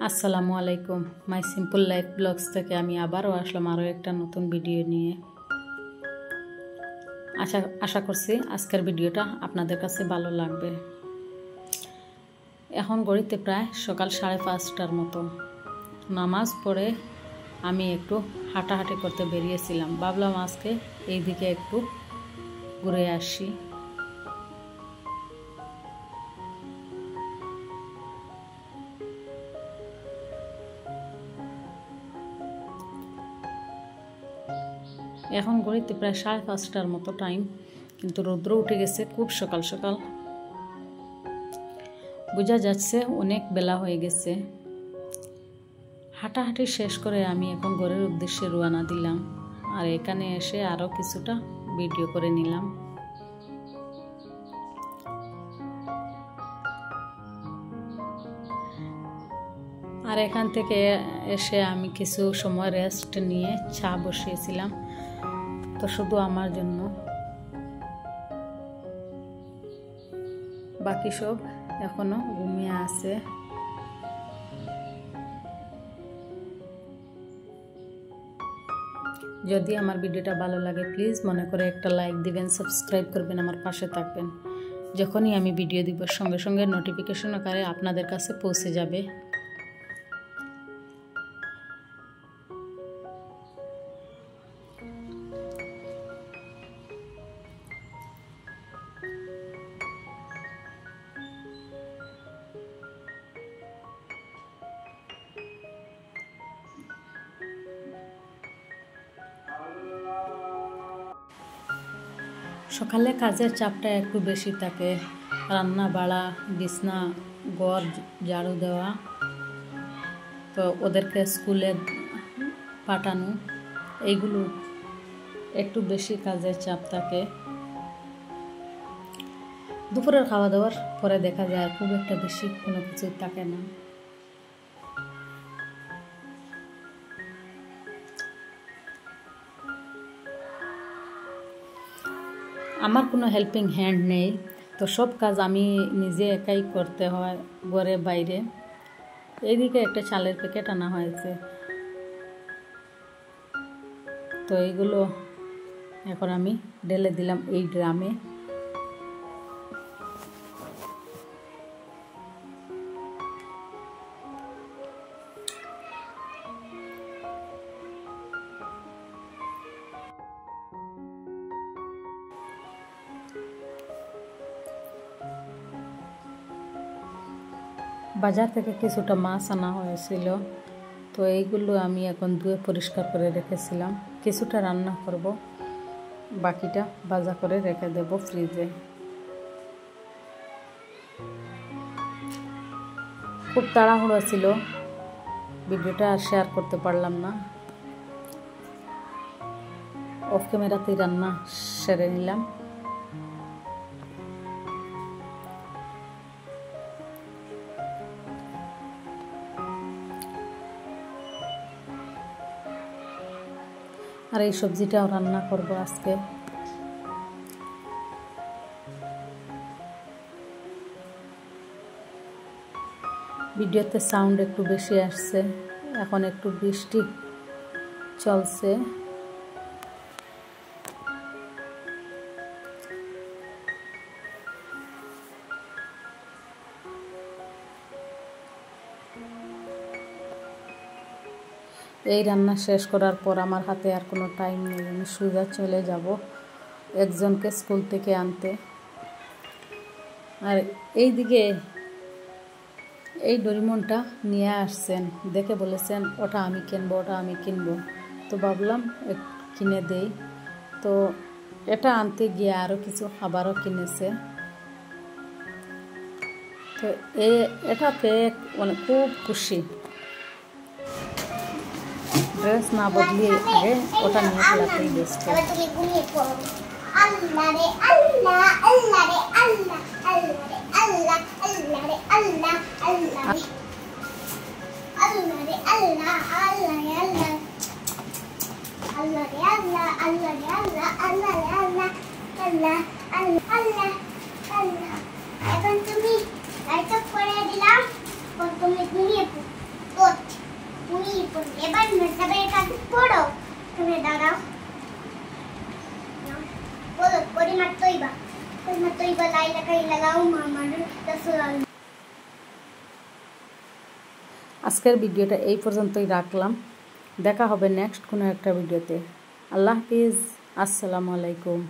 আসসালামু আলাইকুম। মাই simple life blogs থেকে আমি আবারও আসলাম আরও একটা নতুন ভিডিও নিয়ে। আশা করছি আজকের ভিডিওটা আপনাদের কাছে ভালো লাগবে। এখন ঘড়িতে প্রায় সকাল 5:30টার মতো। নামাজ পড়ে আমি একটু হাঁটাহাঁটি করতে বেরিয়েছিলাম। ভাবলাম আজকে এই দিকে একটু ঘুরে আসি। এখন ঘড়িতে প্রায় 5:30টার মতো টাইম, কিন্তু রৌদ্র উঠে গেছে খুব সকাল সকাল। বোঝা যাচ্ছে অনেক বেলা হয়ে গেছে। হাঁটাহাঁটি শেষ করে আমি এখন ঘরের উদ্দেশ্যে রওনা দিলাম, আর এখানে এসে আরও কিছুটা ভিডিও করে নিলাম। আর এখান থেকে এসে আমি কিছু সময় রেস্ট নিয়ে চা বসিয়েছিলাম, তো শুধু আমার জন্য। বাকি সব এখনো ঘুমিয়ে আছে। যদি আমার ভিডিওটা ভালো লাগে প্লিজ মনে করে একটা লাইক দিবেন, সাবস্ক্রাইব করবেন, আমার পাশে থাকবেন। যখনই আমি ভিডিও দিব সঙ্গে সঙ্গে নোটিফিকেশন আকারে আপনাদের কাছে পৌঁছে যাবে। সকালে কাজের চাপটা একটু বেশি থাকে। রান্না বাড়া, বিছনা, ঘর ঝাড়ু দেওয়া, তো ওদেরকে স্কুলে পাঠানো, এইগুলো একটু বেশি কাজের চাপ থাকে। দুপুরের খাওয়া দাওয়ার পরে দেখা যায় খুব একটা বেশি কোনো কিছু থাকে না। আমার কোনো হেল্পিং হ্যান্ড নেই, তো সব কাজ আমি নিজে একাই করতে হয়, ঘরে বাইরে। এইদিকে একটা চালের প্যাকেট আনা হয়েছে, তো এইগুলো এখন আমি ঢেলে দিলাম এই ড্রামে। বাজার থেকে কিছুটা মাছ আনা হয়েছিল, তো এইগুলো আমি এখন ধুয়ে পরিষ্কার করে রেখেছিলাম। কিছুটা রান্না করব, বাকিটা ভাজা করে রেখে দেব ফ্রিজে। খুব তাড়াহুড়ো ছিল, ভিডিওটা আর শেয়ার করতে পারলাম না। অফ ক্যামেরাতেই রান্না সেরে নিলাম। আর এই সবজিটাও রান্না করব আজকে। ভিডিওতে সাউন্ড একটু বেশি আসছে, এখন একটু বৃষ্টি চলছে। এই রান্না শেষ করার পর আমার হাতে আর কোনো টাইম নেই, আমি সোজা চলে যাব একজনকে স্কুল থেকে আনতে। আর এইদিকে এই ডোরিমনটা নিয়ে আসছেন, দেখে বলেছেন ওটা আমি কিনবো, ওটা আমি কিনবো। তো ভাবলাম কিনে দেই। তো এটা আনতে গিয়ে আরও কিছু আবারও কিনেছে। তো এটা পেয়ে খুব খুশি। ড্রেস না বদলিয়ে আগে ওটা নিয়ে ফেলাতেই বেস্ট। এখন তুমি লাইট অফ করে দিলাম, তুমি ঘুমিয়ে দাঁড়াও বলো কলিমাত তৈবা লা ইলাহা ইল্লাল্লাহ মুহাম্মাদুর রাসূলুল্লাহ। আজকের ভিডিওটা এই পর্যন্তই রাখলাম। দেখা হবে নেক্সট কোনো একটা ভিডিওতে। আল্লাহ হাফিজ। আসসালামু আলাইকুম।